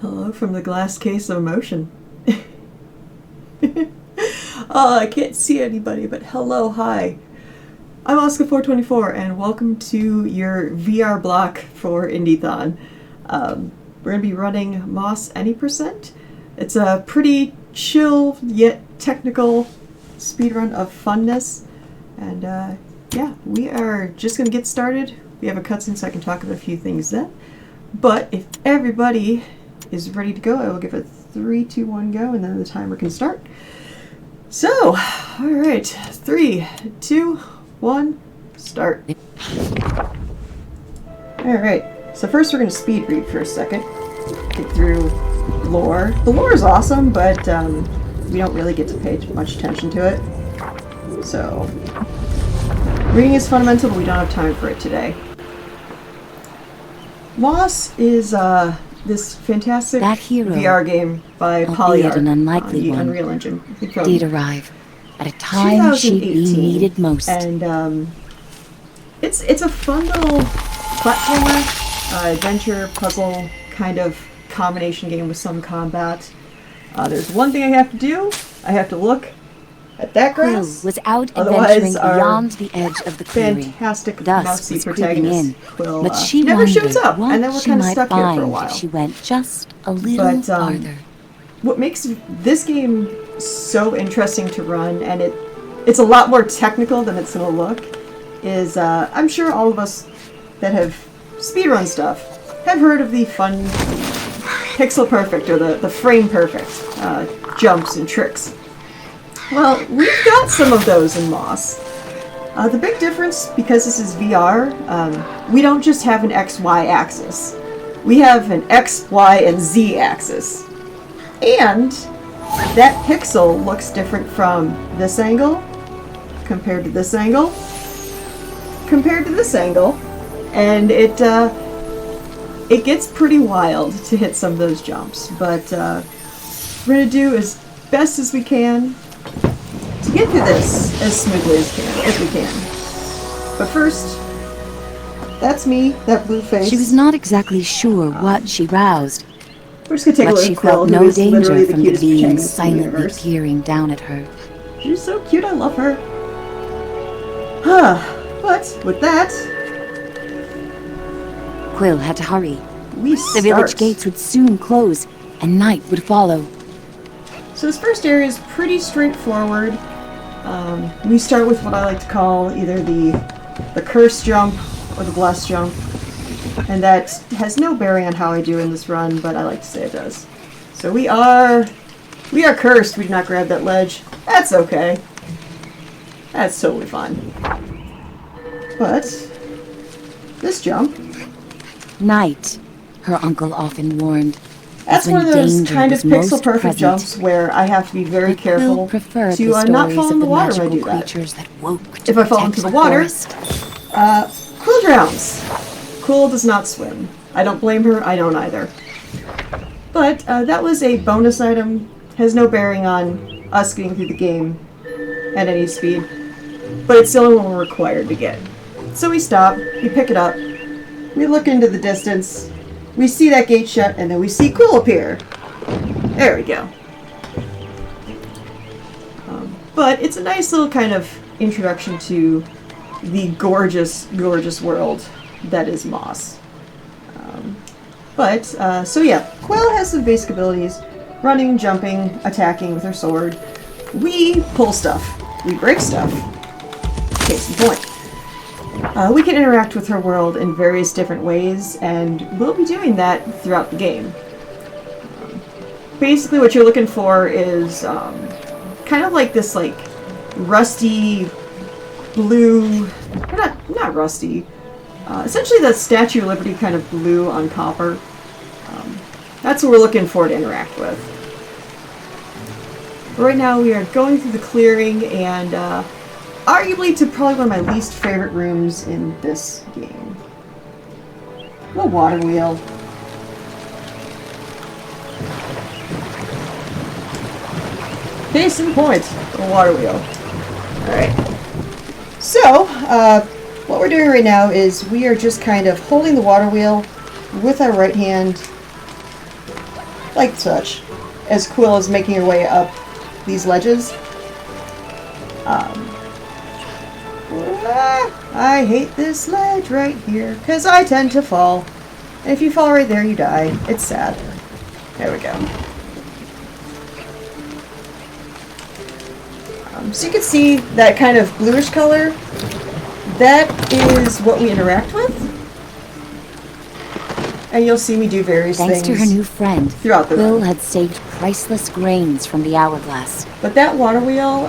Hello from the glass case of emotion. Oh, I can't see anybody, but hello, hi. I'm asuka424, and welcome to your VR block for Indiethon. We're going to be running Moss Any Percent. It's a pretty chill yet technical speedrun of funness. And yeah, we are just going to get started. We have a cutscene so I can talk about a few things then. But if everybody is ready to go, I will give it 3, 2, 1, go, and then the timer can start. So, alright, 3, 2, 1, start. Alright, so first we're going to speed read for a second. Get through lore. The lore is awesome, but we don't really get to pay much attention to it. So, reading is fundamental, but we don't have time for it today. Moss is this fantastic VR game by Polyarc an unlikely on the one, Unreal Engine. did arrive at a time she'd be needed most. And it's a fun little platformer, adventure, puzzle kind of combination game with some combat. There's one thing I have to do. I have to look at that grass. Quill was out Otherwise, adventuring beyond the edge of the clearing. Fantastic Thus mousy was creeping protagonist in, Quill but she never shows wondered up, what and then we're she kind of might stuck here for a find while. if she went just a little farther. What makes this game so interesting to run, and it's a lot more technical than it's going to look, is I'm sure all of us that have speedrun stuff have heard of the fun pixel perfect or the frame perfect jumps and tricks. Well, we've got some of those in Moss. The big difference, because this is VR, we don't just have an XY axis. We have an X, Y, and Z axis. And that pixel looks different from this angle, compared to this angle, compared to this angle, and it gets pretty wild to hit some of those jumps. But we're going to do as best as we can to get through this as smoothly as we can. But first, that's me, that blue face. She was not exactly sure what she roused, We're just gonna take a but look she at Quill, felt who no is literally danger the from the cutest being protagonist in the silently universe. peering down at her. She's so cute, I love her. But with that, Quill had to hurry. we The village gates would soon close, and night would follow. So this first area is pretty straightforward. We start with what I like to call either the curse jump or the bless jump. And that has no bearing on how I do in this run, but I like to say it does. So we are cursed. We did not grab that ledge. That's okay. That's totally fine. But this jump, Night, her uncle often warned. that's is one of when those danger kind of was most pixel perfect present. jumps where I have to be very But Quill careful preferred to the not stories fall of in the the water when I magical do that. creatures that woke to If I fall into protect the water, forest. Quill drowns. Quill does not swim. I don't blame her, I don't either. But that was a bonus item, has no bearing on us getting through the game at any speed, but it's the only one we're required to get. So we stop, we pick it up, we look into the distance, we see that gate shut, and then we see Quill appear. There we go. But it's a nice little kind of introduction to the gorgeous, gorgeous world that is Moss. So yeah, Quill has some basic abilities. Running, jumping, attacking with her sword. We pull stuff. We break stuff. Case in point. We can interact with her world in various different ways, and we'll be doing that throughout the game. Basically what you're looking for is kind of like this rusty blue, or not rusty, essentially the Statue of Liberty kind of blue on copper. That's what we're looking for to interact with. Right now we are going through the clearing, and arguably to probably one of my least favorite rooms in this game. The water wheel. Case in point, the water wheel. Alright. So, what we're doing right now is we are just kind of holding the water wheel with our right hand like such, as Quill is making her way up these ledges. I hate this ledge right here, because I tend to fall. And if you fall right there, you die. It's sad. There we go. So you can see that kind of bluish color. That is what we interact with. And you'll see me do various things. Thanks to her new friend, throughout the Quill run. had saved priceless grains from the hourglass. But that water wheel,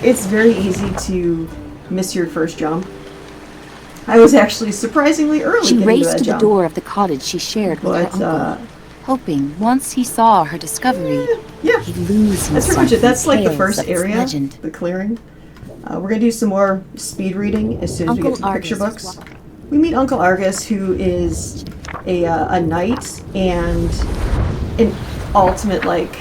it's very easy to miss your first jump. I was actually surprisingly early She getting raced to that to the jump. door of the cottage she shared with But, her uncle, hoping once he saw her discovery, yeah, he'd lose himself. that's pretty much it. That's in like the tales first of its area, legend. the clearing. We're going to do some more speed reading as soon as we get to the picture Argus books. We meet Uncle Argus, who is a knight and an ultimate, like,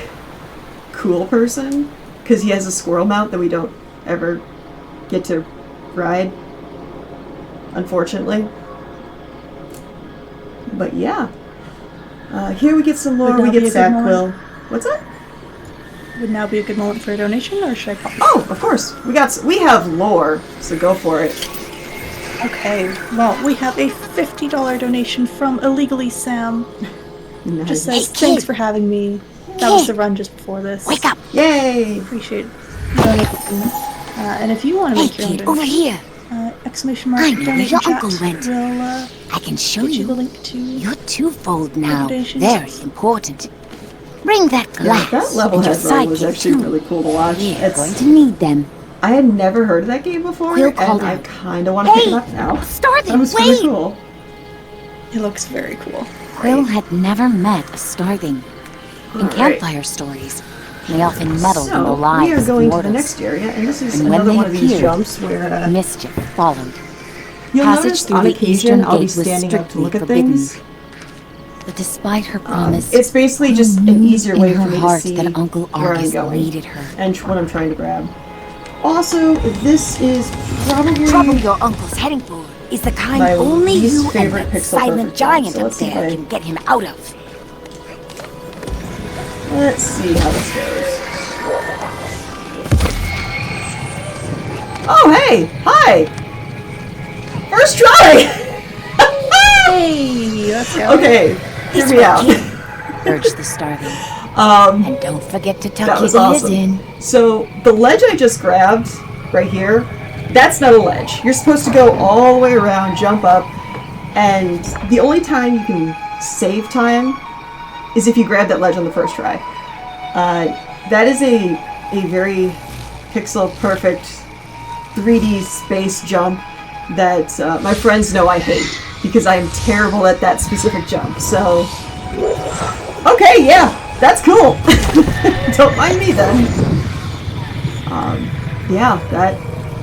cool person, because he has a squirrel mount that we don't ever get to ride, unfortunately. But yeah. Here we get some more. We get Sackquill. What's that? Would now be a good moment for a donation, or should I pop it? Oh, of course. We have lore, so go for it. Okay, well, we have a $50 donation from Illegally Sam. Nice. Just says, Hey, kid. thanks for having me. That was the run just before this. Wake up! Yay! Appreciate donating. And if you want to Hey make your own kid, over donation, here! exclamation mark I know where donate your in chat uncle went. will I can show get you the you. link to... You're twofold now. Recommendations. Very important. Bring that Yeah, glass. that level and your head run was sidekick, actually too. really cool to watch. We're going to need them. I had never heard of that game before, Quill and called I out. kind of want to pick it up now. Starling, That was wait! really cool. It looks very cool. Quill had never met a starling. In Alright. campfire stories, they often meddled in the So, lives we are of going to the mortals. next area, and this is And when another they one of these appeared, jumps where Mischief followed. you'll passage notice through on the occasion eastern I'll be gate was standing up to strictly look at forbidden. things. But despite her promise, It's basically just an knew easier way in for her me to heart see that Uncle where I'm Argus going needed her. and what I'm trying to grab. Also, this is probably Trouble your uncle's heading for is the kind my only least you and favorite that Pixel silent Perfect giant jump, so up let's see if there I- can get him out of. Let's see how this goes. Oh, hey! Hi! First try! Hey, let's go. Okay, hear This me way, out. kid, urged the starling. And don't forget to tuck That your was ears awesome. in. So, the ledge I just grabbed, right here, that's not a ledge. You're supposed to go all the way around, jump up, and the only time you can save time is if you grab that ledge on the first try. That is a very pixel perfect 3D space jump that my friends know I hate because I am terrible at that specific jump. So, okay, yeah, that's cool. Don't mind me then. Yeah, that,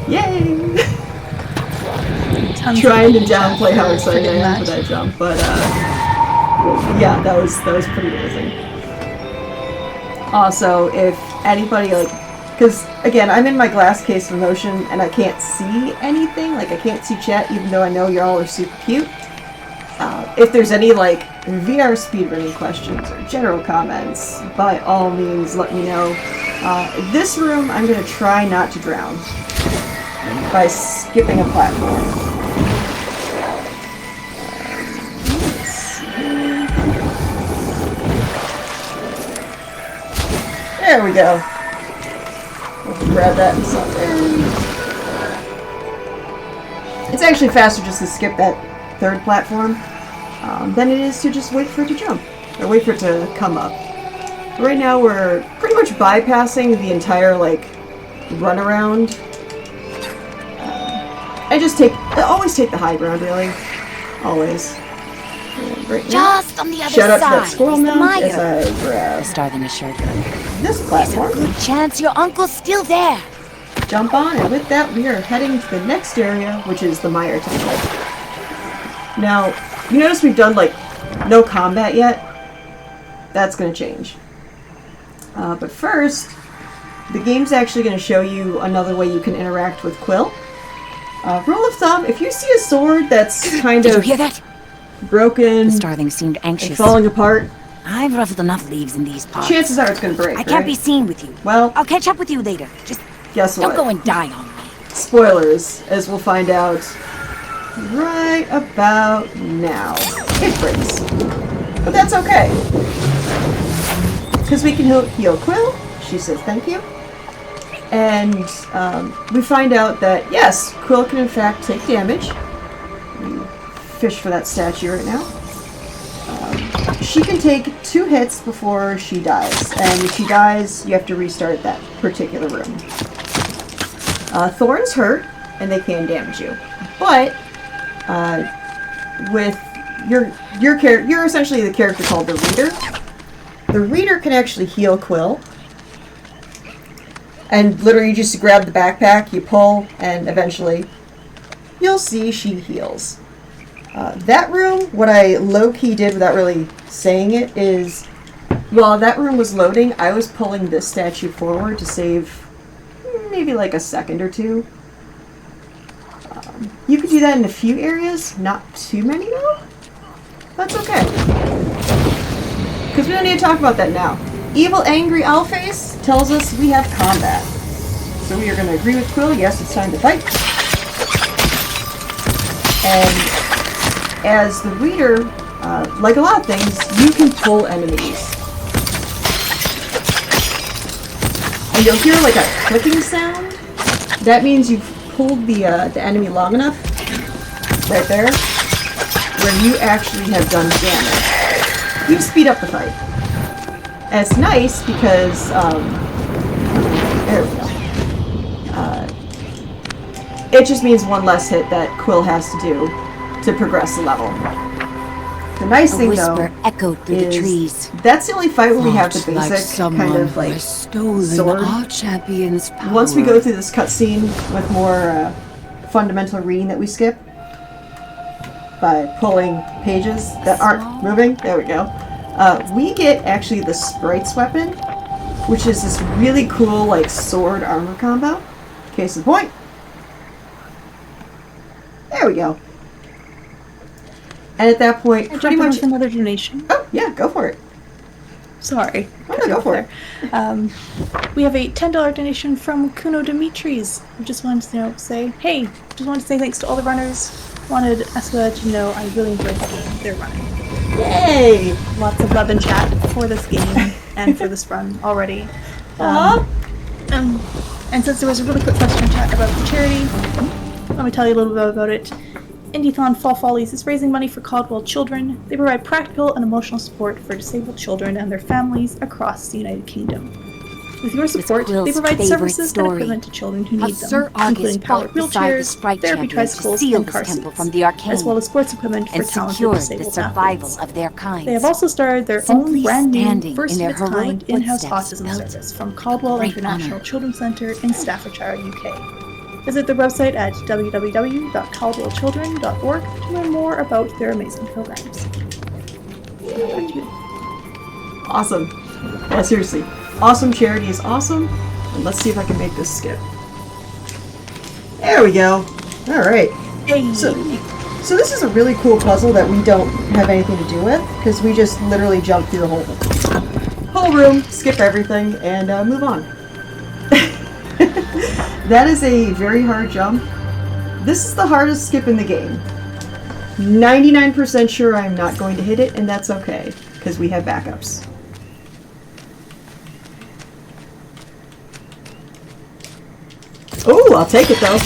yay! Tons Trying to of people downplay how excited I forgetting am for that jump, but yeah, that was pretty amazing. Also, if anybody because again, I'm in my glass case for motion and I can't see anything, like I can't see chat, even though I know y'all are super cute. If there's any VR speedrunning questions or general comments, by all means, let me know. This room, I'm gonna try not to drown by skipping a platform. There we go. We'll grab that and stuff there. It's actually faster just to skip that third platform than it is to just wait for it to jump, or wait for it to come up. Right now we're pretty much bypassing the entire runaround. I always take the high ground, really. Always. And right now, Just on the other shout out side to that squirrel is the mount as mire. I The grab starling assured her. this platform. Good chance your uncle's still there. Jump on, and with that, we are heading to the next area, which is the Mire Temple. Now, you notice we've done, no combat yet? That's going to change. But first, the game's actually going to show you another way you can interact with Quill. Rule of thumb, if you see a sword that's kind Did you of hear that? broken The starling seemed and anxious. falling apart, I've ruffled enough leaves in these parts. Chances are it's gonna break, I can't right? be seen with you. Well, I'll catch up with you later. Just guess what? don't go and die on me. Spoilers, as we'll find out right about now. It breaks. But that's okay. Because we can heal Quill. She says thank you. And we find out that, yes, Quill can in fact take damage. We fish for that statue right now. She can take 2 hits before she dies. And if she dies, you have to restart that particular room. Thorns hurt, and they can damage you. But with your character, you're essentially the character called the Reader. The Reader can actually heal Quill. And literally you just grab the backpack, you pull, and eventually you'll see she heals. That room, what I low-key did without really saying it is, while that room was loading, I was pulling this statue forward to save maybe like a second or two. You could do that in a few areas, not too many though. That's okay. Because we don't need to talk about that now. Evil Angry Owlface tells us we have combat. So we are going to agree with Quill, yes, it's time to fight. And as the Reader, like a lot of things, you can pull enemies. And you'll hear like a clicking sound. That means you've pulled the enemy long enough, right there, where you actually have done damage. You speed up the fight. And it's nice because, there we go. It just means one less hit that Quill has to do to progress the level. The nice thing, though, echoed through the trees. That's the only fight where we have the basic kind of like sword. Our champion's power. Once we go through this cutscene with more fundamental reading that we skip by pulling pages that aren't moving, there we go. We get actually the Sprite's weapon, which is this really cool like sword armor combo. Case in point. There we go. And at that point, pretty much another donation. Oh yeah, go for it. Sorry. Oh, no, go for it. We have a $10 donation from Kuno Dimitris. We just wanted to say, hey, just wanted to say thanks to all the runners. Wanted Asuka to know I really enjoyed the game they're running. Yay! Lots of love and chat for this game and for this run already. And since there was a really quick question in chat about the charity, let me tell you a little bit about it. Indiethon Fall Follies is raising money for Caldwell children. They provide practical and emotional support for disabled children and their families across the United Kingdom. With your support, they provide services and equipment to children who need them, including powered wheelchairs, therapy tricycles, and car seats, as well as sports equipment for talented disabled athletes. Of their kind. They have also started their own brand new, first-of-its-kind in-house autism service from Caldwell International Children's Centre in Staffordshire, UK. Visit their website at www.caldwellchildren.org to learn more about their amazing programs. Back to you. Awesome. Yeah, seriously. Awesome charity is awesome. And let's see if I can make this skip. There we go. Alright. Hey. So this is a really cool puzzle that we don't have anything to do with, because we just literally jump through the whole room, skip everything, and move on. That is a very hard jump. This is the hardest skip in the game. 99% sure I'm not going to hit it, and that's okay, because we have backups. Oh, I'll take it though.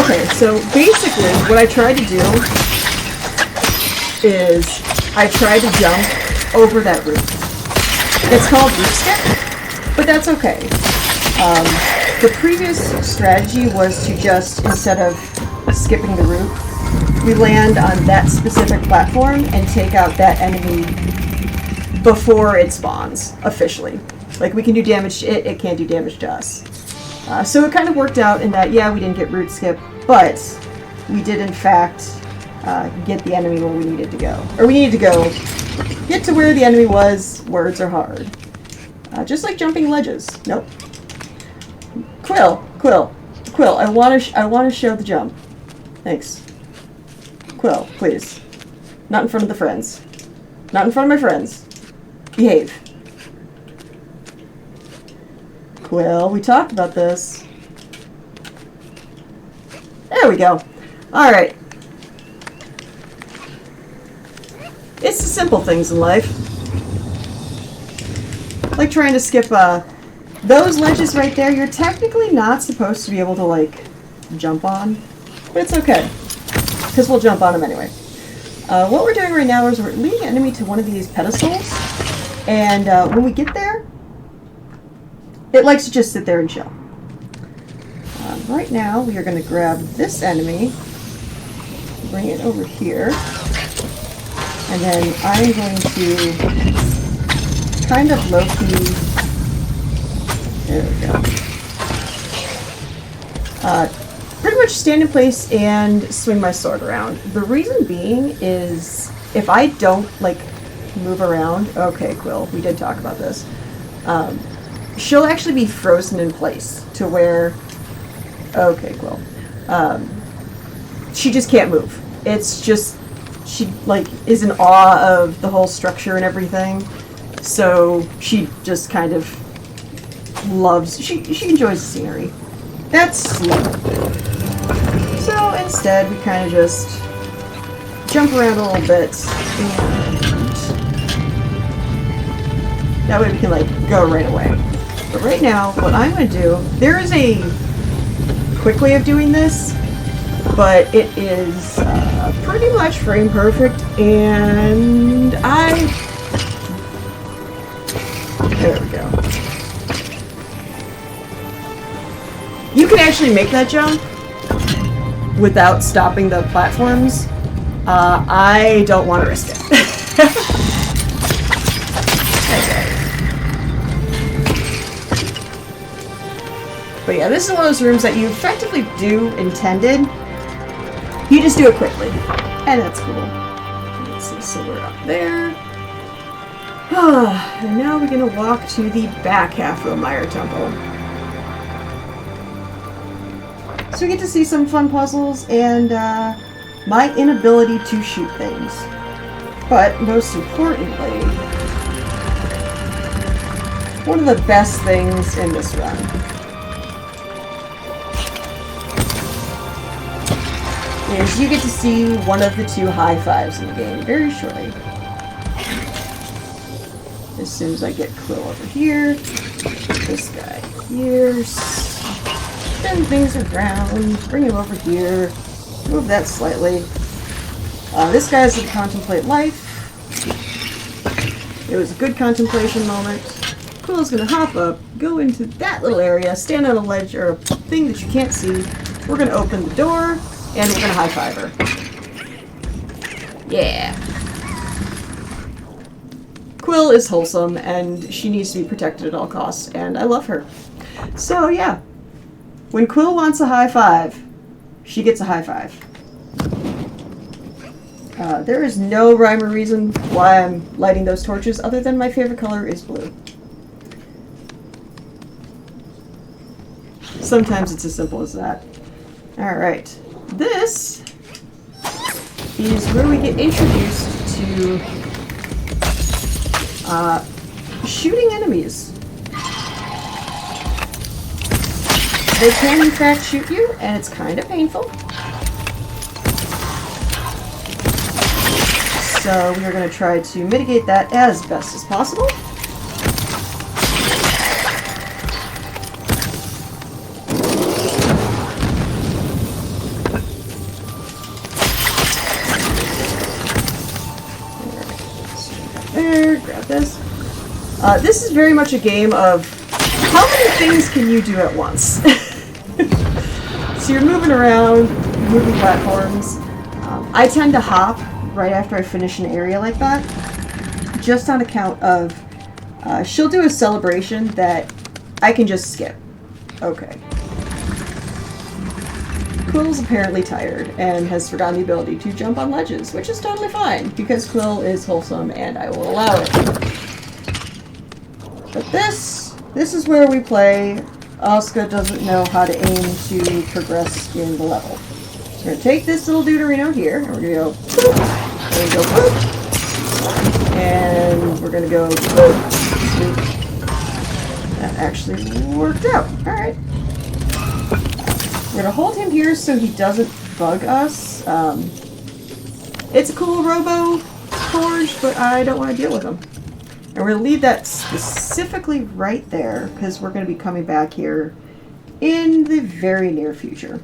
Okay, so basically what I tried to do is I tried to jump over that roof. It's called roof skip, but that's okay. The previous strategy was to just, instead of skipping the roof, we land on that specific platform and take out that enemy before it spawns, officially. Like, we can do damage to it, it can't do damage to us. So it kind of worked out in that, yeah, we didn't get root skip, but we did in fact get the enemy where we needed to go. Or we needed to go get to where the enemy was. Words are hard. Just like jumping ledges. Nope. Quill, I want to show the jump. Thanks. Quill, please. Not in front of the friends. Not in front of my friends. Behave. Quill, we talked about this. There we go. Alright. It's the simple things in life. Like trying to skip those ledges right there. You're technically not supposed to be able to, like, jump on. But it's okay. Because we'll jump on them anyway. What we're doing right now is we're leading an enemy to one of these pedestals. And when we get there, it likes to just sit there and chill. Right now, we are going to grab this enemy, bring it over here, and then I'm going to kind of low-key... There we go. Pretty much stand in place and swing my sword around. The reason being is if I don't, like, move around... Okay, Quill, we did talk about this. She'll actually be frozen in place to where... Okay, Quill. She just can't move. It's just... She, like, is in awe of the whole structure and everything. So she just kind of loves... She enjoys the scenery. That's slow. So instead, we kind of just jump around a little bit. And that way we can, like, go right away. But right now, what I'm going to do... There is a quick way of doing this, but it is pretty much frame perfect, and there we go. You can actually make that jump without stopping the platforms. I don't want to risk it. But yeah, this is one of those rooms that you effectively do intended. You just do it quickly. And that's cool. Let's see, so we're up there. And now we're going to walk to the back half of the Mire Temple. So we get to see some fun puzzles and my inability to shoot things. But most importantly, one of the best things in this run. Is you get to see one of the two high fives in the game very shortly. As soon as I get Quill over here, this guy here, spin things around, bring him over here, move that slightly. This guy has to contemplate life. It was a good contemplation moment. Quill's gonna hop up, go into that little area, stand on a ledge or a thing that you can't see. We're gonna open the door. And we're gonna high-five her. Yeah. Quill is wholesome, and she needs to be protected at all costs, and I love her. So, yeah. When Quill wants a high-five, she gets a high-five. There is no rhyme or reason why I'm lighting those torches, other than my favorite color is blue. Sometimes it's as simple as that. Alright. This is where we get introduced to shooting enemies. They can in fact shoot you, and it's kind of painful. So we are going to try to mitigate that as best as possible. This is very much a game of how many things can you do at once? So you're moving around, moving platforms. I tend to hop right after I finish an area like that, just on account of she'll do a celebration that I can just skip. Okay. Quill's apparently tired and has forgotten the ability to jump on ledges, which is totally fine, because Quill is wholesome and I will allow it. But this is where we play. Asuka doesn't know how to aim to progress in the level. So we're going to take this little deuterino here, and we're going to go boop, and we go boop, we're gonna go. Sweet. That actually worked out. Alright. We're gonna hold him here so he doesn't bug us. It's a cool robo forge, but I don't want to deal with him. And we're gonna leave that specifically right there because we're gonna be coming back here in the very near future.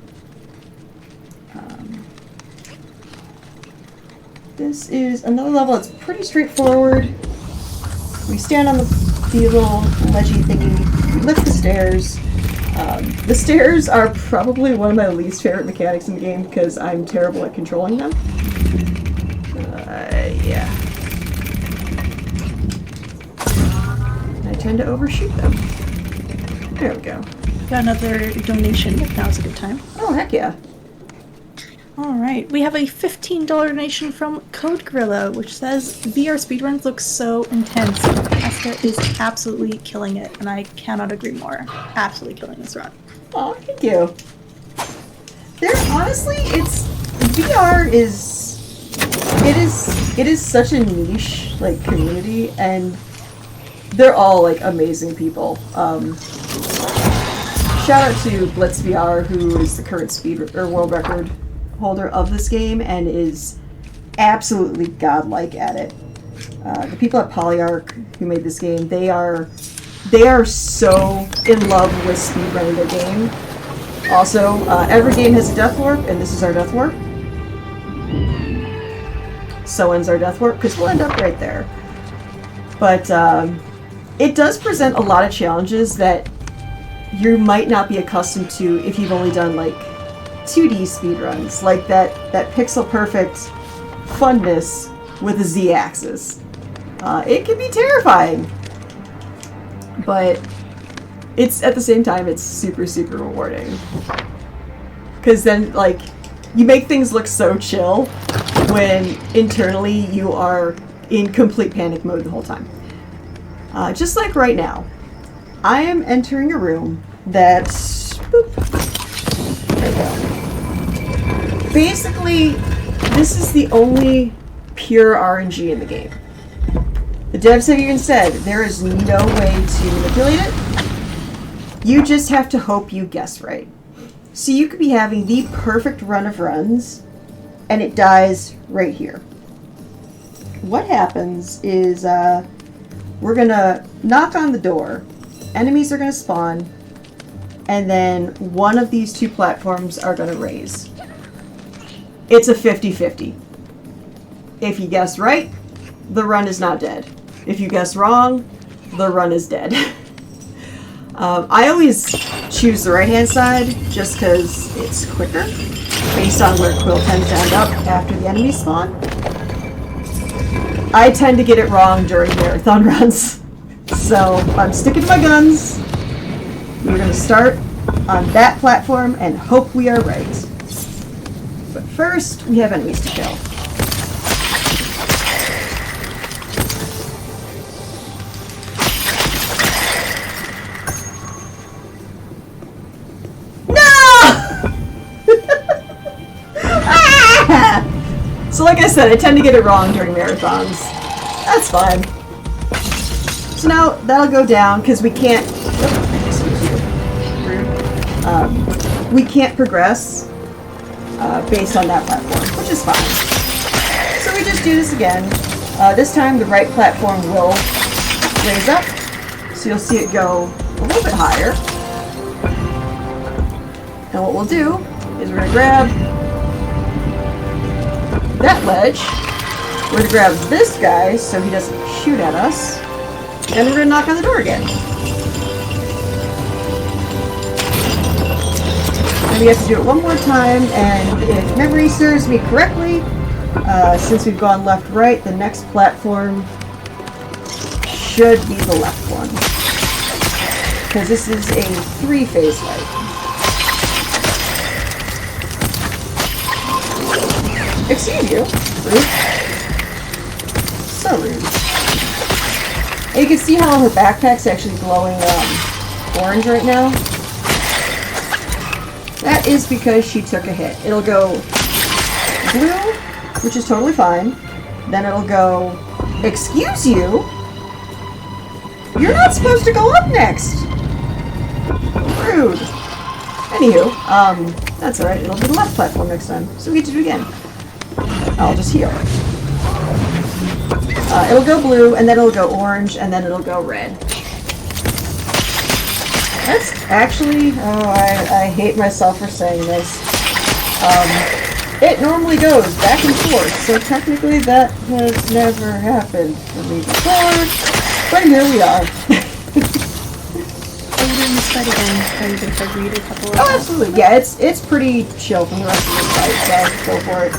This is another level. It's pretty straightforward. We stand on the little ledgy thingy. We lift the stairs. The stairs are probably one of my least favorite mechanics in the game because I'm terrible at controlling them. Yeah. I tend to overshoot them. There we go. Got another donation if now's a good time. Oh, heck yeah. Alright, we have a $15 donation from Code Gorilla, which says, VR speedruns look so intense. Asuka is absolutely killing it, and I cannot agree more. Absolutely killing this run. Oh, thank you. There, honestly, VR it is such a niche, like, community, and they're all, like, amazing people. Shout out to Blitz VR, who is the current world record holder of this game and is absolutely godlike at it. The people at Polyarch who made this game, they are so in love with speedrunning their game. Also, every game has a death warp, and this is our death warp. So ends our death warp, because we'll end up right there. But it does present a lot of challenges that you might not be accustomed to if you've only done like 2D speedruns, like that pixel perfect funness with a Z-axis. It can be terrifying, but it's at the same time it's super rewarding. Because then like you make things look so chill when internally you are in complete panic mode the whole time. Just like right now, I am entering a room that's there we go. Basically, this is the only pure RNG in the game. The devs have even said there is no way to manipulate it. You just have to hope you guess right. So you could be having the perfect run of runs, and it dies right here. What happens is we're gonna knock on the door, enemies are gonna spawn, and then one of these two platforms are gonna raise. It's a 50-50. If you guess right, the run is not dead. If you guess wrong, the run is dead. I always choose the right-hand side just because it's quicker, based on where Quill tends to end up after the enemy spawn. I tend to get it wrong during marathon runs, so I'm sticking to my guns. We're going to start on that platform and hope we are right. But first, we have enemies to kill. So like I said, I tend to get it wrong during marathons. That's fine. So now that'll go down because we can't. Excuse you. We can't progress based on that platform, which is fine. So we just do this again. This time the right platform will raise up, so you'll see it go a little bit higher. And what we'll do is we're gonna grab that ledge, we're going to grab this guy so he doesn't shoot at us, and we're going to knock on the door again. And we have to do it one more time, and if memory serves me correctly, since we've gone left-right, the next platform should be the left one. Because this is a 3-phase light. Excuse you. Rude. So rude. And you can see how her backpack's actually glowing orange right now. That is because she took a hit. It'll go blue, which is totally fine. Then it'll go, excuse you, You're not supposed to go up next! Rude. Anywho, that's alright. It'll be the left platform next time. So we get to do it again. I'll just heal. It'll go blue, and then it'll go orange, and then it'll go red. That's actually... Oh, I hate myself for saying this. It normally goes back and forth, so technically that has never happened for me before. But here we are. Are you doing this fight again? Are you going to read a couple of Oh, absolutely. Yeah, it's pretty chill from the rest of the fight, so go for it.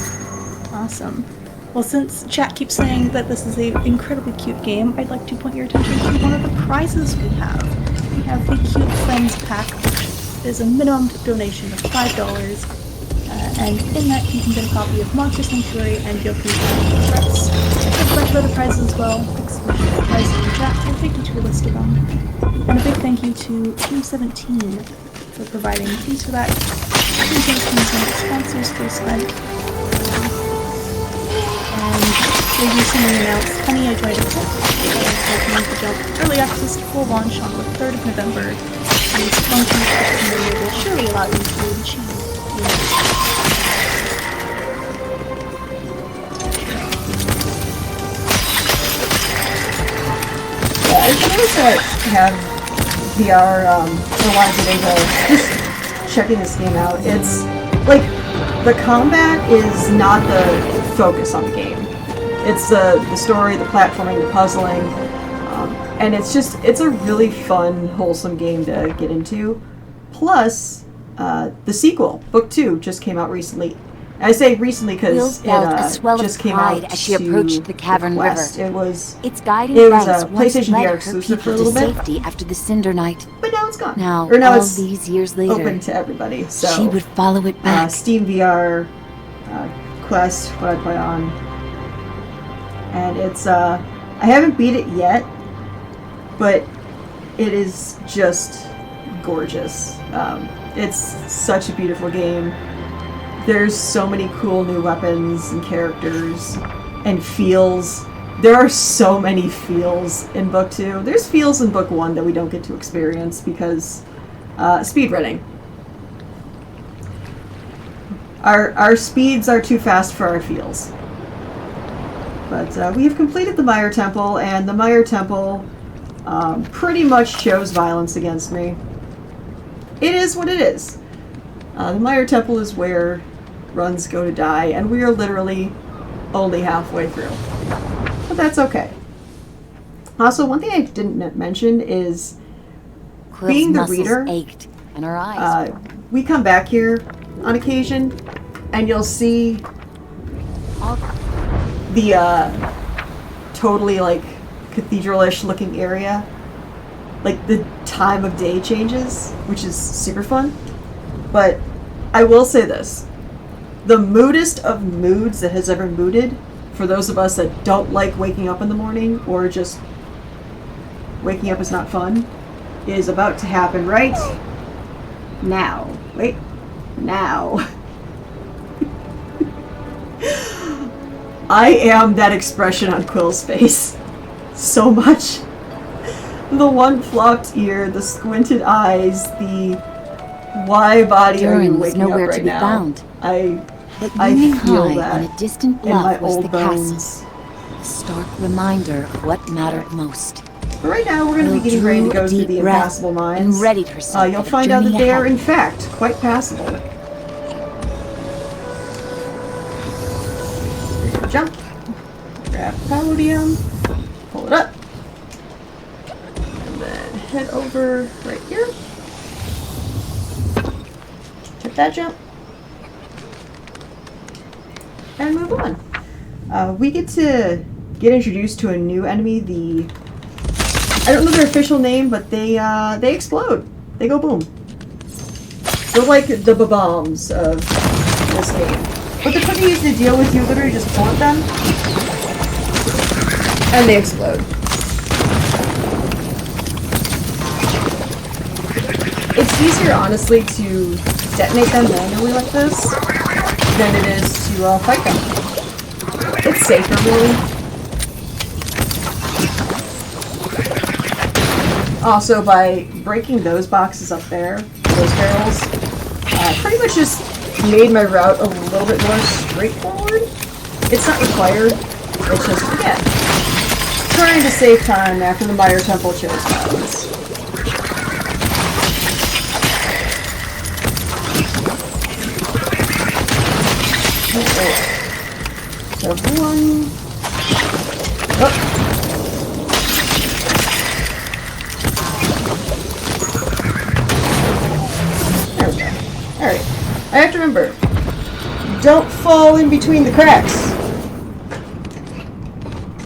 Awesome. Well, since chat keeps saying that this is an incredibly cute game, I'd like to point your attention to one of the prizes we have. We have the Cute Friends Pack, which is a minimum donation of $5. And in that you can get a copy of Monster Sanctuary and Yoku's Threats. There's a bunch of other prizes as well. Thanks so much for the prizes in the chat. I'll take you to a list of them. And a big thank you to Team 17 for providing fees for that. Team 17 is one of the sponsors for this event. And they recently announced Honey, I Tried a Tip. The jump early access to full launch on the 3rd of November. And this function will surely allow you to achieve Yeah, for those that have VR or want to get into just checking this game out, it's like the combat is not the focus on the game. It's the story, the platforming, the puzzling, and it's a really fun, wholesome game to get into. Plus, the sequel, Book 2, just came out recently. I say recently because it just came out as she approached the cavern West. river. It guiding was lights a once PlayStation led VR her exclusive for a people little to bit, safety after the Cinder Night. but now it's gone. Now, now all it's these years later, open to everybody. So she would follow it back. Steam VR Quest, what I play on, and it's I haven't beat it yet, but it is just gorgeous. It's such a beautiful game. There's so many cool new weapons and characters and feels. There are so many feels in Book 2. There's feels in Book 1 that we don't get to experience because speedrunning. Our speeds are too fast for our feels. But we have completed the Meyer Temple, and the Meyer Temple pretty much shows violence against me. It is what it is. The Meyer Temple is where runs go to die, and we are literally only halfway through. But that's okay. Also, one thing I didn't mention is Quill's being the muscles reader. ached, and her eyes. We come back here on occasion, and you'll see the totally like cathedral-ish looking area. Like the time of day changes, which is super fun. But I will say this. The moodest of moods that has ever mooded, for those of us that don't like waking up in the morning, or just waking up is not fun, is about to happen right now. Wait. Now. I am that expression on Quill's face. So much. The one flopped ear, the squinted eyes, the why body are you Durin was waking up nowhere right to be now? found. I But looming feel high that on a distant in my bluff was old the bones. castle, a stark reminder of what mattered most. But right now we're going to be Will getting ready to drew go a through deep the breath impassable mines. and readied herself You'll for the find out that journey they are ahead. in fact quite passable. Jump. Grab the podium. Pull it up. And then head over right here. Hit that jump. And move on. We get to get introduced to a new enemy, I don't know their official name, but they explode. They go boom. They're like the bombs of this game. But they're pretty easy to deal with. You literally just pull at them, and they explode. It's easier, honestly, to detonate them manually like this than it is to fight them. It's safer, really. Also, by breaking those boxes up there, those barrels, pretty much just made my route a little bit more straightforward. It's not required. It's just, again, trying to save time after the Mire Temple chose violence. Okay. So one. Oh. There we go. Alright. I have to remember. Don't fall in between the cracks.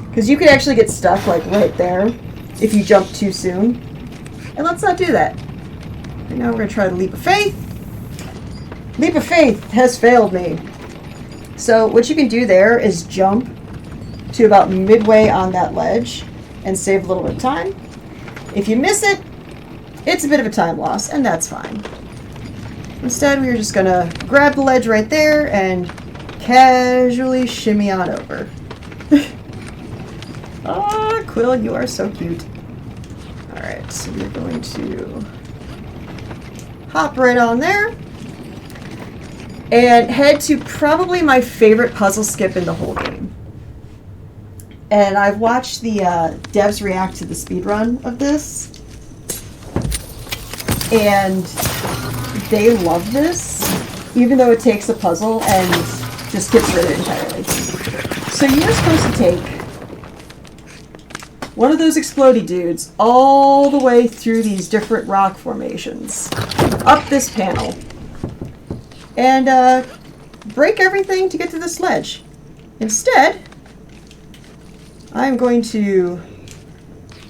Because you could actually get stuck, like, right there if you jump too soon. And let's not do that. And now we're going to try the Leap of Faith. Leap of Faith has failed me. So what you can do there is jump to about midway on that ledge and save a little bit of time. If you miss it, it's a bit of a time loss, and that's fine. Instead, we're just going to grab the ledge right there and casually shimmy on over. Ah, Quill, you are so cute. Alright, so we're going to hop right on there and head to probably my favorite puzzle skip in the whole game. And I've watched the devs react to the speedrun of this, and they love this, even though it takes a puzzle and just gets rid of it entirely. So you're supposed to take one of those explodey dudes all the way through these different rock formations, up this panel, and break everything to get to this ledge. Instead, I'm going to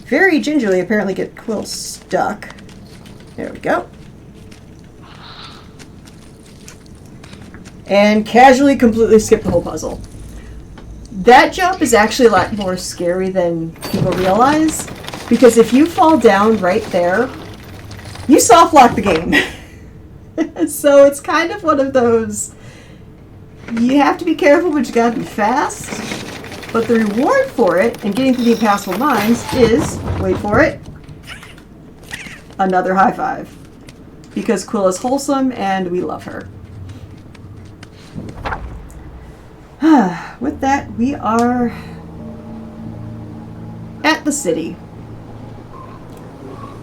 very gingerly apparently get Quill stuck. There we go. And casually completely skip the whole puzzle. That jump is actually a lot more scary than people realize, because if you fall down right there, you soft lock the game. So it's kind of one of those, you have to be careful, but you gotta be fast. But the reward for it, and getting through the impassable mines, is, wait for it, another high five. Because Quill is wholesome, and we love her. With that, we are at the city.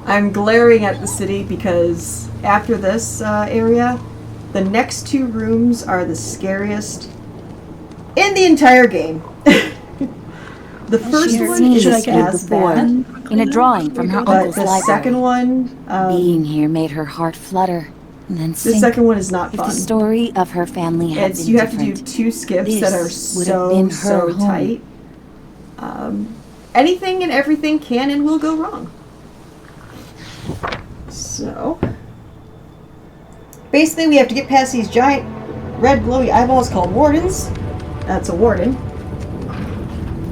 I'm glaring at the city because after this area, the next two rooms are the scariest in the entire game. The first one is as bad in a drawing from her but uncle's the library. second one, Being here made her heart flutter, and then the sink. second one is not If fun. the story of her family had It's been you have to do different, two skips this that are would have been her so home. tight. Anything and everything can and will go wrong. So, basically, we have to get past these giant red glowy eyeballs called wardens. That's a warden.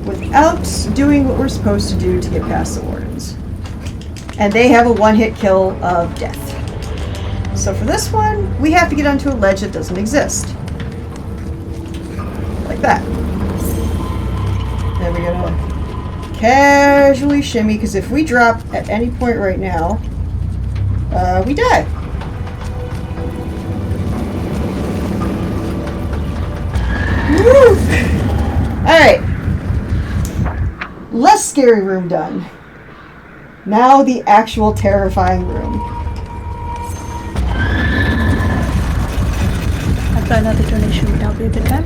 Without doing what we're supposed to do to get past the wardens. And they have a one-hit kill of death. So for this one, we have to get onto a ledge that doesn't exist. Like that. Then we're gonna casually shimmy, because if we drop at any point right now, we die. Woo! Alright. Less scary room done. Now the actual terrifying room. I thought another donation would now be a good time.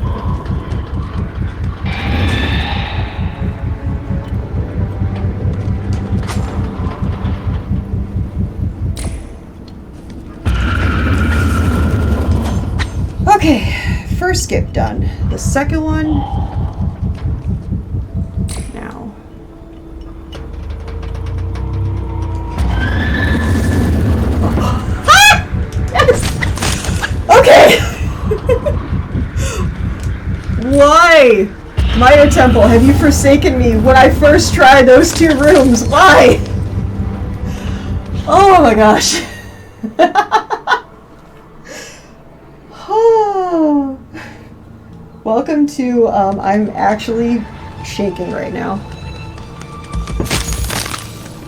Okay, first skip done. The second one. Now. Ah! Yes! Okay! Why? Mire Temple, have you forsaken me when I first tried those two rooms? Why? Oh my gosh. Welcome to, I'm actually shaking right now.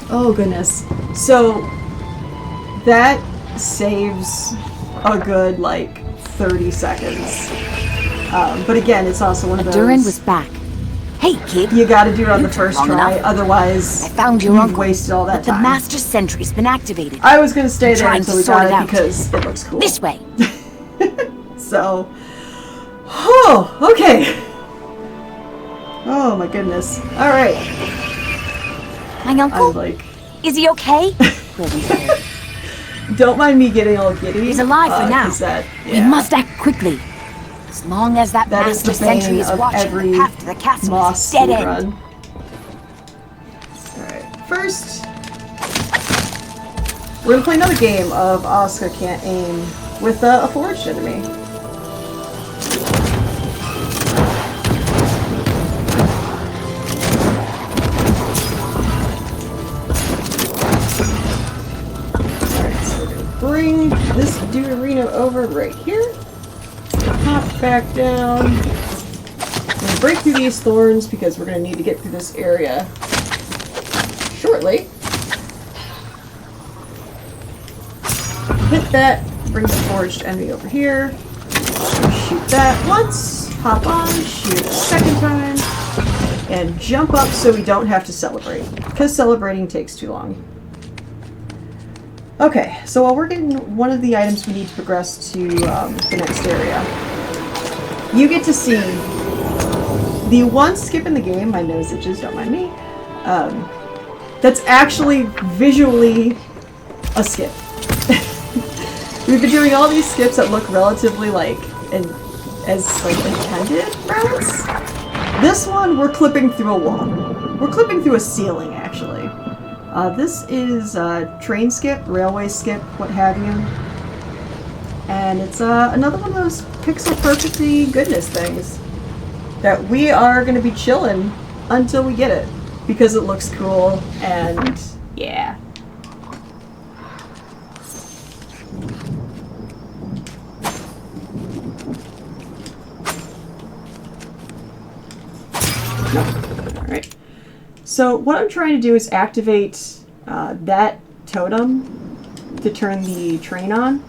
Oh goodness. So that saves a good like 30 seconds. But again, it's also one of those. Durin was back. Hey, kid. You gotta do it on the took first long try, enough. otherwise I found your you've uncle, wasted all that but time. the master sentry's been activated. I was gonna stay there Trying until to we sort got it it out. because it looks cool. This way. So, oh, okay. Oh my goodness. All right. My uncle? I'm like, Is he okay? Will be there. don't mind me getting all giddy. He's alive for now. 'cause that, We yeah, must act quickly. As long as that that is master the bane sentry is of watching, every the path to the castle Moss is a dead speed end. run. All right, first we're gonna play another game of Asuka can't aim with a forged enemy. Bring this Duderino over right here. Hop back down. I'm gonna break through these thorns because we're gonna need to get through this area shortly. Hit that. Bring the forged enemy over here. Shoot that once. Hop on. Shoot a second time. And jump up so we don't have to celebrate. Because celebrating takes too long. Okay, so while we're getting one of the items we need to progress to the next area, you get to see the one skip in the game, my nose itches, don't mind me, that's actually visually a skip. We've been doing all these skips that look relatively like, as like intended routes. This one, we're clipping through a wall. We're clipping through a ceiling, actually. This is train skip, railway skip, what have you. And it's another one of those pixel perfectly goodness things that we are going to be chilling until we get it. Because it looks cool, and yeah. Alright. So what I'm trying to do is activate that totem to turn the train on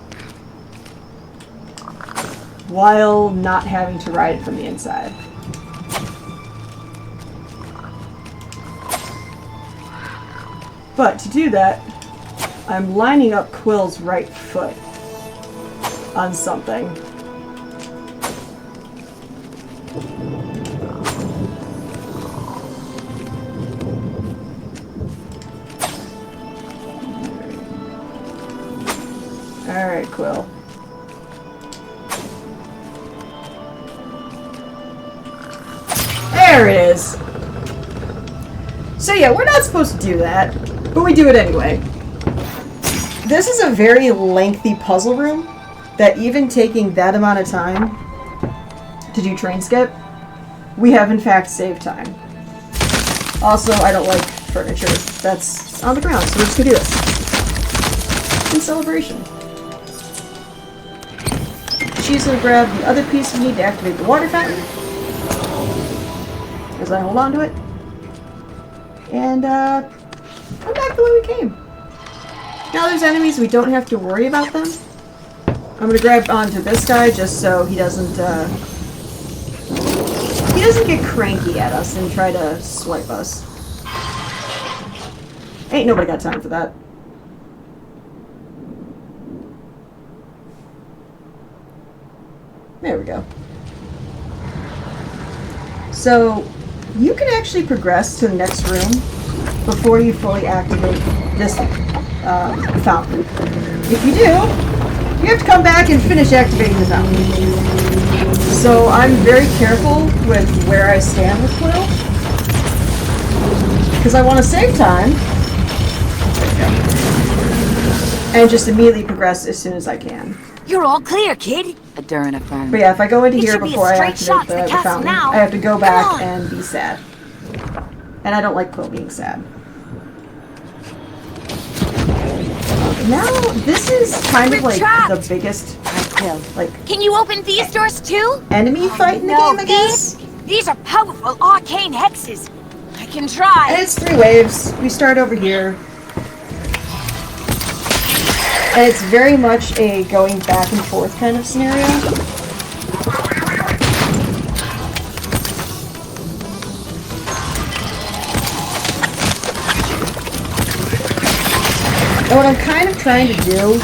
while not having to ride it from the inside. But to do that, I'm lining up Quill's right foot on something. Alright, Quill. There it is! So yeah, we're not supposed to do that, but we do it anyway. This is a very lengthy puzzle room that even taking that amount of time to do train skip, we have in fact saved time. Also, I don't like furniture that's on the ground, so we're just gonna do this. In celebration. She's gonna grab the other piece we need to activate the water fountain. As I hold on to it. And come back the way we came. Now there's enemies, we don't have to worry about them. I'm gonna grab onto this guy just so he doesn't get cranky at us and try to swipe us. Ain't nobody got time for that. There we go. So you can actually progress to the next room before you fully activate this fountain. If you do, you have to come back and finish activating the fountain. So I'm very careful with where I stand with Quill, because I want to save time and just immediately progress as soon as I can. You're all clear, kid. Adurin affirmed. But yeah, if I go into It here should be a before I straight shot activate to the the castle fountain, now. I have to go Come back on. and be sad. And I don't like Quill being sad. Now, this is kind of We're like trapped. the biggest, Quill, like, can you open these doors too? enemy fight in the No, game, I guess? These are powerful arcane hexes. I can try. And it's 3 waves. We start over here. And it's very much a going back and forth kind of scenario. And what I'm kind of trying to do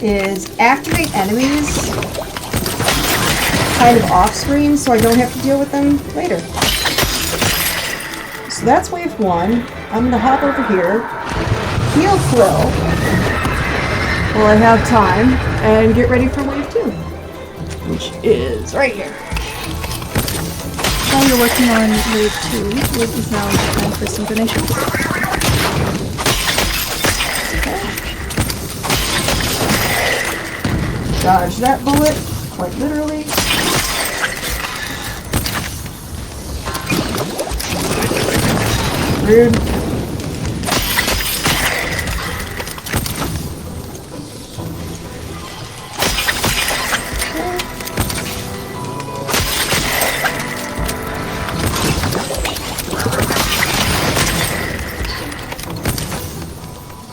is activate enemies kind of off screen so I don't have to deal with them later. So that's wave 1. I'm going to hop over here, heal Quill while I have time, and get ready for wave 2, which is right here. While you're working on wave 2, it is now time for some donations. Dodge that bullet, quite literally. Rude.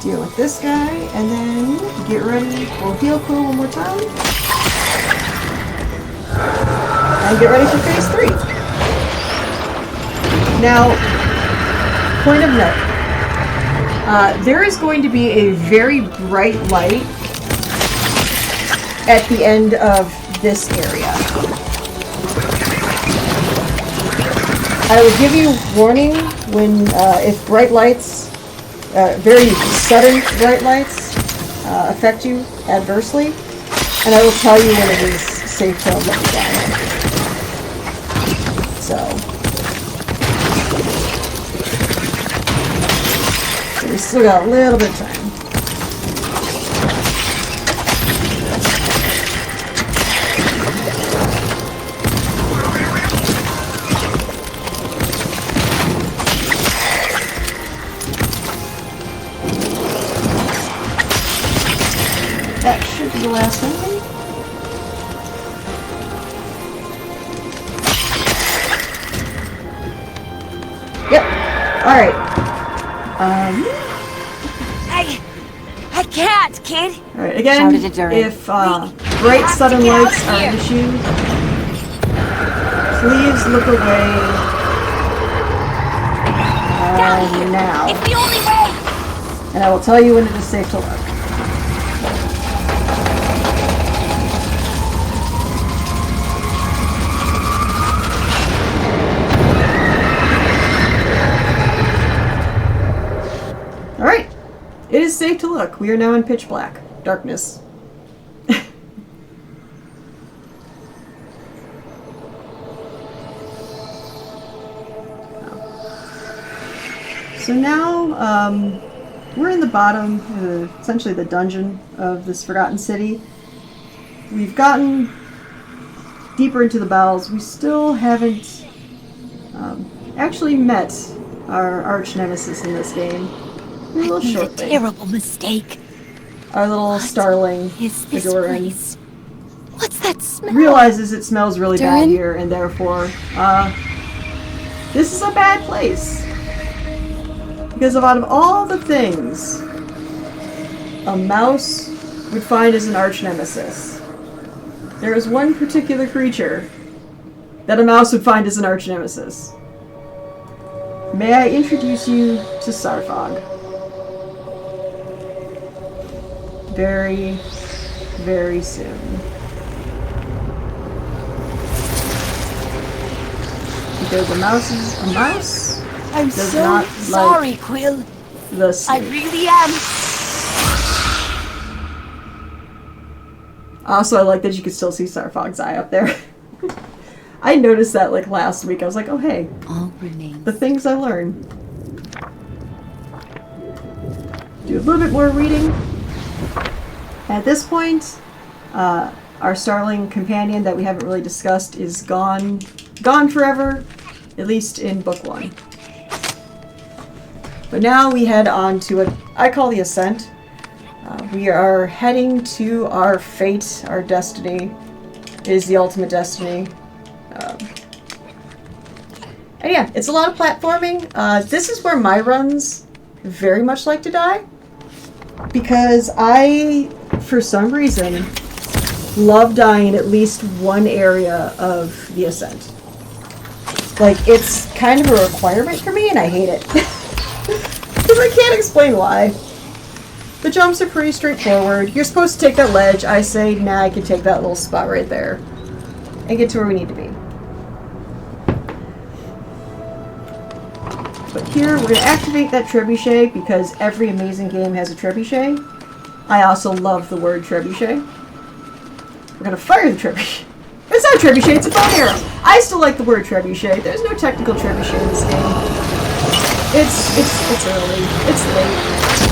Deal with this guy, and then get ready. We'll heal Quill one more time. And get ready for phase 3. Now, point of note. There is going to be a very bright light at the end of this area. I will give you warning when, if bright lights, very sudden bright lights, affect you adversely, and I will tell you when it is safe to let you down. So we still got a little bit of time. That should be the last one. Yep. All right. I can't, kid. All right. Again, Shouted at Durin. if bright sudden lights are an issue, please look away now. It's the only way. And I will tell you when it is safe to look. Alright. It is safe to look. We are now in pitch black. Darkness. So now, we're in the bottom, essentially the dungeon of this Forgotten City. We've gotten deeper into the bowels. We still haven't actually met our arch nemesis in this game. We're a little Made a short thing. terrible mistake. Our little starling, Is this Adoran, place? What's that smell? realizes it smells really bad Durin? here, and therefore, this is a bad place. Because out of all the things a mouse would find as an arch nemesis, there is one particular creature that a mouse would find as an arch nemesis. May I introduce you to Sarfog? Very, very soon. Because a mouse is a mouse. I'm Does so not sorry, like Quill. the I snake. really am. Also, I like that you can still see Sarfog's eye up there. I noticed that like last week. I was like, oh hey, All remains. the things I learn. Do a little bit more reading. At this point, our starling companion that we haven't really discussed is gone forever, at least in book 1. But now we head on to what I call the Ascent. We are heading to our fate, our destiny. It is the ultimate destiny. And yeah, it's a lot of platforming. This is where my runs very much like to die. Because I, for some reason, love dying in at least one area of the ascent. Like, it's kind of a requirement for me, and I hate it. Because I can't explain why. The jumps are pretty straightforward. You're supposed to take that ledge. I say, nah, I can take that little spot right there. And get to where we need to be. But here, we're going to activate that trebuchet because every amazing game has a trebuchet. I also love the word trebuchet. We're going to fire the trebuchet. It's not a trebuchet, it's a bow and arrow. I still like the word trebuchet. There's no technical trebuchet in this game. It's early. It's late.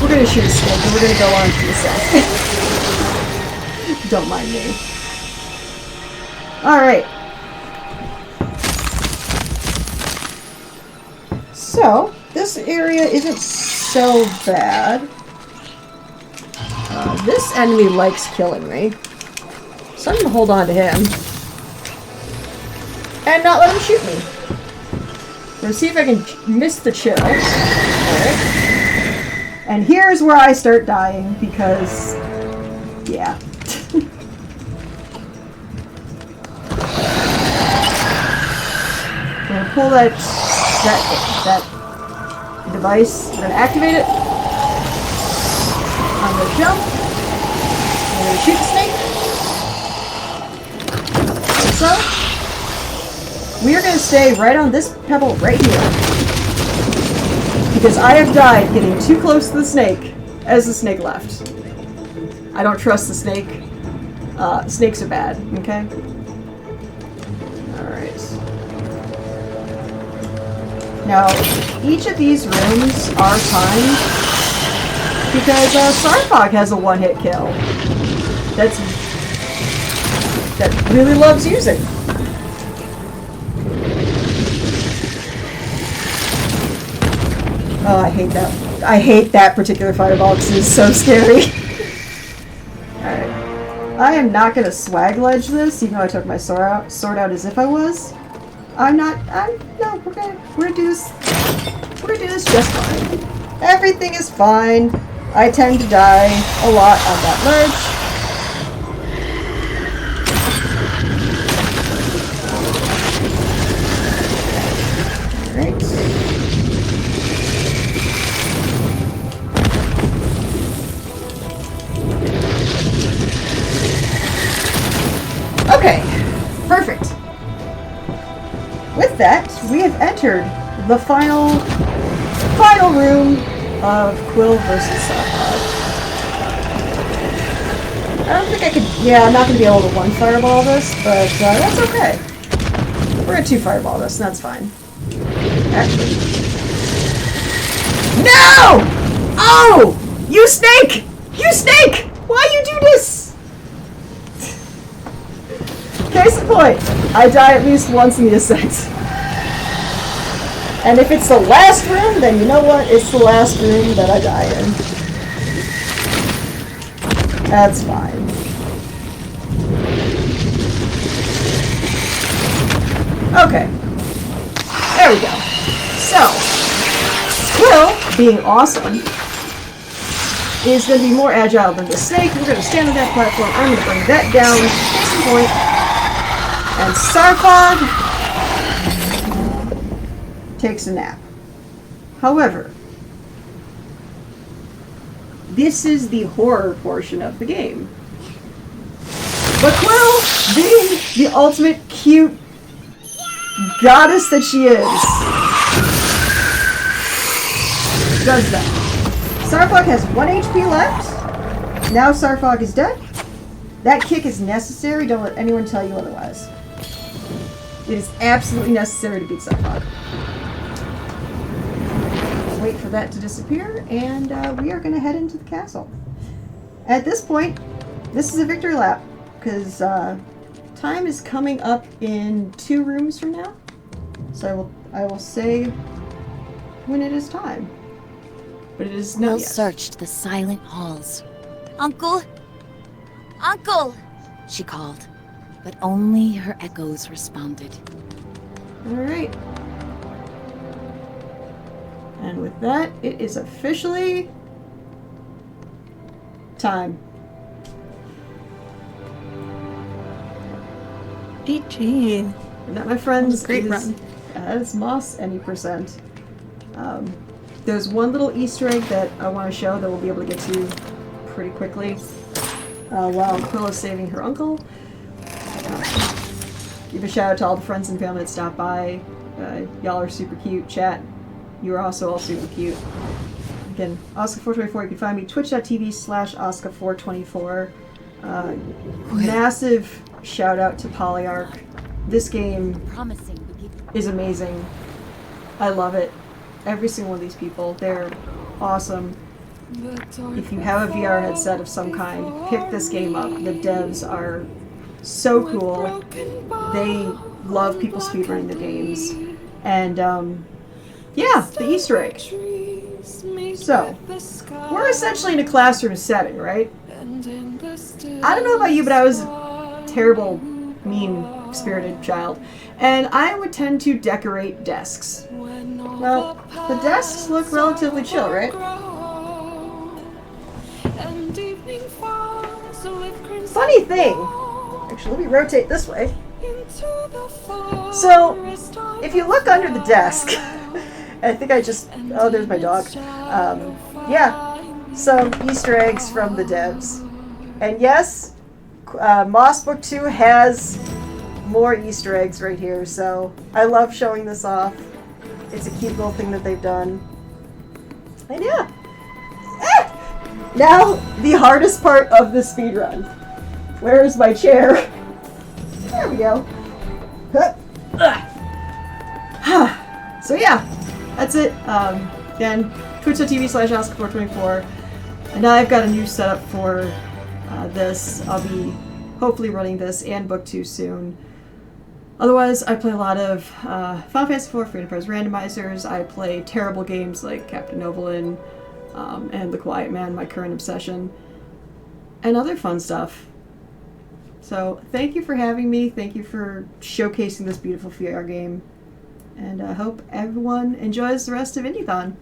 We're going to shoot a snake and we're going to go on to the set. Don't mind me. Alright. So, this area isn't so bad. This enemy likes killing me. So I'm going to hold on to him. And not let him shoot me. Let's see if I can miss the chill. Alright. And here's where I start dying because, yeah. I'm going to pull that device. We're going to activate it. I'm going to jump. I'm going to shoot the snake. Like so. We are going to stay right on this pebble right here. Because I have died getting too close to the snake as the snake left. I don't trust the snake. Snakes are bad, okay? Alright. Now, each of these rooms are timed because Sarfog has a one-hit kill. That really loves using. Oh, I hate that. I hate that particular fireball because it's so scary. Alright. I am not going to swag ledge this, even though I took my sword out as if I was. No, we're gonna do this. We're gonna do this just fine. Everything is fine. I tend to die a lot on that ledge. Okay, perfect. With that, we have entered the final room of Quill versus Sarfog. I don't think I could. Yeah, I'm not going to be able to one fireball this, but that's okay. We're going to two fireball this, and that's fine. Actually, no! Oh, you snake! You snake! Why you do this? Case in point, I die at least once in the ascent. And if it's the last room, then you know what? It's the last room that I die in. That's fine. Okay. There we go. So, Quill, being awesome, is going to be more agile than the snake. We're going to stand on that platform. I'm going to bring that down. Case in point. And Sarfog takes a nap. However, this is the horror portion of the game. But Quill, being the ultimate cute goddess that she is, does that. Sarfog has 1 HP left. Now Sarfog is dead. That kick is necessary. Don't let anyone tell you otherwise. It is absolutely necessary to beat Sarfog. Wait for that to disappear, and we are going to head into the castle. At this point, this is a victory lap, because time is coming up in 2 rooms from now. So I will say when it is time. But it is not Will yet. searched the silent halls. Uncle! Uncle! She called, but only her echoes responded. Alright. And with that, it is officially time. GG. And that, my friends, Great is run. as Moss any percent. There's one little Easter egg that I want to show that we'll be able to get to pretty quickly while Quilla's saving her uncle. Give a shout out to all the friends and family that stopped by. Y'all are super cute. Chat, you are also all super cute. Again, asuka424. You can find me twitch.tv/asuka424. Massive shout out to Polyarch. This game is amazing. I love it. Every single one of these people, they're awesome. If you have a VR headset of some kind, pick this game up. The devs are so cool. They love people speedrunning the games. And, yeah, the Easter egg. So, we're essentially in a classroom setting, right? I don't know about you, but I was a terrible, mean-spirited child. And I would tend to decorate desks. Well, the desks look relatively chill, right? Funny thing, actually, let me rotate this way. So, if you look under the desk, I think I just, oh, there's my dog. Yeah, some Easter eggs from the devs. And yes, Moss Book 2 has more Easter eggs right here, so I love showing this off. It's a cute little thing that they've done. And yeah. Now, the hardest part of the speedrun. Where is my chair? There we go. So yeah, that's it. Again, twitch.tv/asuka424. And now I've got a new setup for this. I'll be hopefully running this and Book 2 soon. Otherwise, I play a lot of Final Fantasy IV Free Enterprise randomizers. I play terrible games like Captain Novolin and The Quiet Man, my current obsession, and other fun stuff. So thank you for having me. Thank you for showcasing this beautiful VR game. And I hope everyone enjoys the rest of Indiethon.